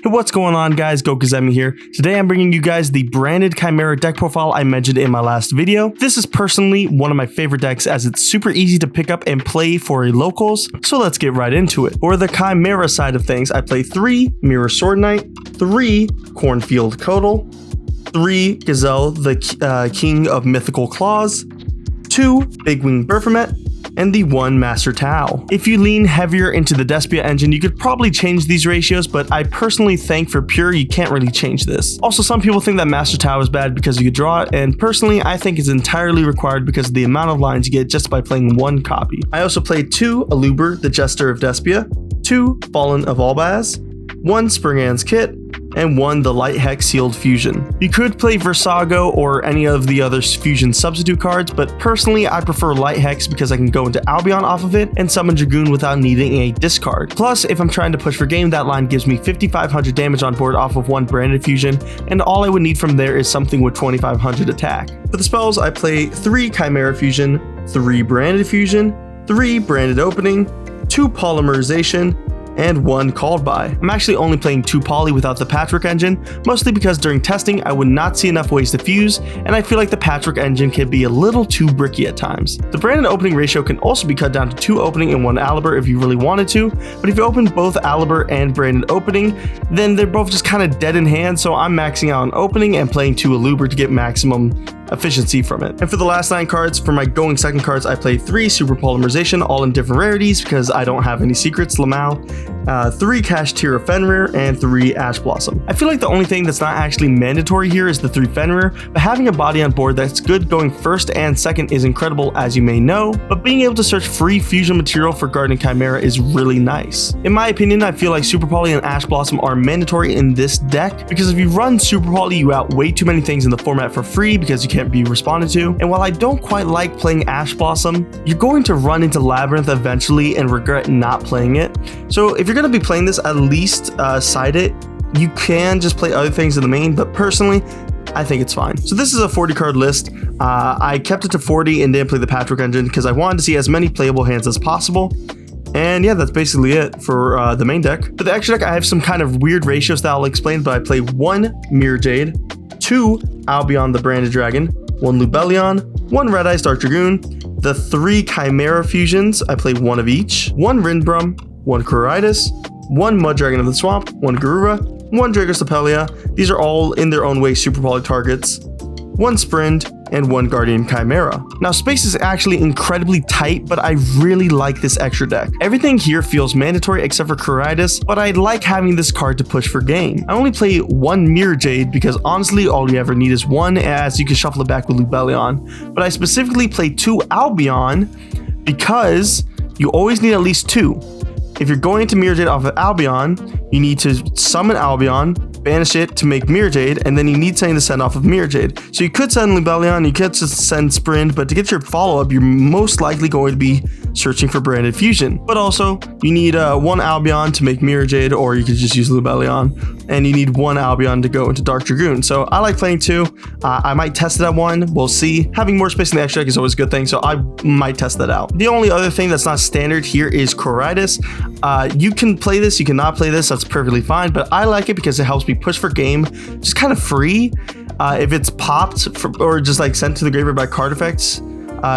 Hey, what's going on, guys? Gokuzemi here. Today I'm bringing you guys the branded Chimera deck profile I mentioned in my last video. This is personally one of my favorite decks as it's super easy to pick up and play for locals, so let's get right into it. For the Chimera side of things, I play 3 Mirror Sword Knight, 3 Cornfield Codal, 3 Gazelle, the King of Mythical Claws, 2 Big Wing Berfomet, and the 1 Master Tau. If you lean heavier into the Despia engine, you could probably change these ratios, but I personally think for pure, you can't really change this. Also, some people think that Master Tau is bad because you could draw it, and personally, I think it's entirely required because of the amount of lines you get just by playing 1 copy. I also played 2 Aluber, the Jester of Despia, 2 Fallen of Albaz, 1 Springans Kit, and 1 the Light Hex Sealed Fusion. You could play Versago or any of the other fusion substitute cards, but personally I prefer Light Hex because I can go into Albion off of it and summon Dragoon without needing a discard. Plus, if I'm trying to push for game, that line gives me 5500 damage on board off of 1 branded fusion, and all I would need from there is something with 2500 attack. For the spells, I play 3 Chimera Fusion, 3 branded fusion, 3 branded opening, 2 polymerization, and 1 called by. I'm actually only playing 2 poly without the patchwork engine, mostly because during testing I would not see enough ways to fuse, and I feel like the patchwork engine can be a little too bricky at times. The branded opening ratio can also be cut down to 2 opening and 1 Aliber if you really wanted to, but if you open both Aliber and branded opening, then they're both just kind of dead in hand, so I'm maxing out on opening and playing 2 Aluber to get maximum efficiency from it. And for the last 9 cards, for my going second cards, I play 3 Super Polymerization, all in different rarities because I don't have any secrets, Lamau, 3 Kashtira Fenrir, and 3 Ash Blossom. I feel like the only thing that's not actually mandatory here is the 3 Fenrir, but having a body on board that's good going first and second is incredible, as you may know, but being able to search free fusion material for Guardian Chimera is really nice. In my opinion, I feel like Super Poly and Ash Blossom are mandatory in this deck, because if you run Super Poly, you out way too many things in the format for free because you can't be responded to, and while I don't quite like playing Ash Blossom, you're going to run into Labyrinth eventually and regret not playing it. So if you're going to be playing this, at least side it. You can just play other things in the main, but personally I think it's fine. So this is a 40 card list. I kept it to 40 and didn't play the patchwork engine because I wanted to see as many playable hands as possible. And yeah, that's basically it for the main deck. For the extra deck, I have some kind of weird ratios that I'll explain, but I play 1 Mirror Jade, 2 Albion the Branded Dragon, 1 Lubellion, 1 Red Eyes Dark Dragoon, the 3 Chimera Fusions, I play 1 of each, 1 Rindbrum, 1 Coritis, 1 Mud Dragon of the Swamp, 1 Garura, 1 Dragostapelia. These are all in their own way super poly targets, 1 Sprint, and 1 Guardian Chimera. Now, space is actually incredibly tight, but I really like this extra deck. Everything here feels mandatory except for Coritis, but I like having this card to push for game. I only play 1 Mirror Jade because honestly all you ever need is 1, as you can shuffle it back with Lubellion, but I specifically play 2 Albion because you always need at least 2. If you're going into Mirror Jade off of Albion, you need to summon Albion, banish it to make Mirror Jade, and then you need something to send off of Mirror Jade. So you could send Lubellion, you could just send Sprint, but to get your follow-up, you're most likely going to be searching for branded fusion. But also, you need 1 Albion to make Mirror Jade, or you could just use Lubellion, and you need 1 Albion to go into Dark Dragoon. So I like playing 2. I might test it at 1. We'll see. Having more space in the extra deck is always a good thing, so I might test that out. The only other thing that's not standard here is Coritis. You can play this, you cannot play this, that's perfectly fine, but I like it because it helps me push for game, just kind of free. If it's popped or just like sent to the graveyard by card effects,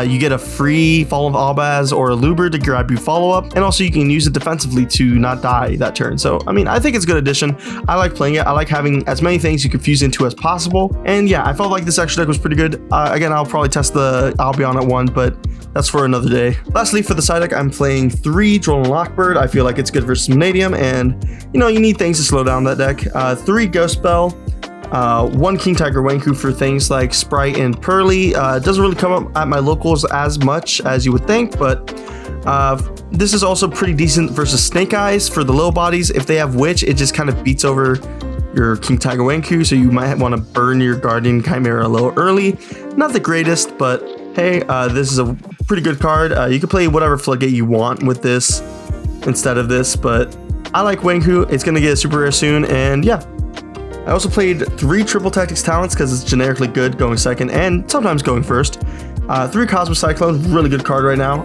you get a free Fall of Albaz or a Luber to grab you follow-up, and also you can use it defensively to not die that turn. So I mean, I think it's a good addition. I like playing it. I like having as many things you can fuse into as possible, and yeah, I felt like this extra deck was pretty good. Again, I'll probably test the Albion at 1, but that's for another day. Lastly, for the side deck, I'm playing 3 Droll and Lockbird. I feel like it's good versus Vanadium, and you know, you need things to slow down that deck. 3 Ghost Bell, 1 King Tiger Wanku for things like Sprite and Pearly. It doesn't really come up at my locals as much as you would think, but this is also pretty decent versus Snake Eyes for the low bodies. If they have Witch, it just kind of beats over your King Tiger Wanku, so you might want to burn your Guardian Chimera low early. Not the greatest, but hey, this is a pretty good card. You can play whatever Floodgate you want with this instead of this, but I like Wanku. It's going to get a super rare soon, and yeah. I also played 3 Triple Tactics Talents because it's generically good going second and sometimes going first. 3 Cosmos Cyclone, really good card right now.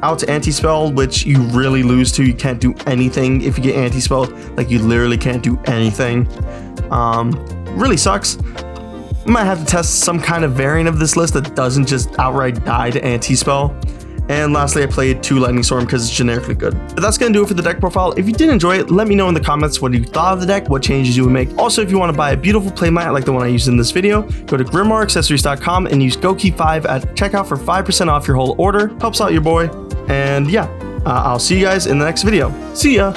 out to anti-spell, which you really lose to. You can't do anything if you get anti-spell. Like, you literally can't do anything. Really sucks. Might have to test some kind of variant of this list that doesn't just outright die to anti-spell. And lastly, I played 2 Lightning Storm because it's generically good. But that's going to do it for the deck profile. If you did enjoy it, let me know in the comments what you thought of the deck, what changes you would make. Also, if you want to buy a beautiful playmat like the one I used in this video, go to grimoireaccessories.com and use GoKey5 at checkout for 5% off your whole order. Helps out your boy. And yeah, I'll see you guys in the next video. See ya!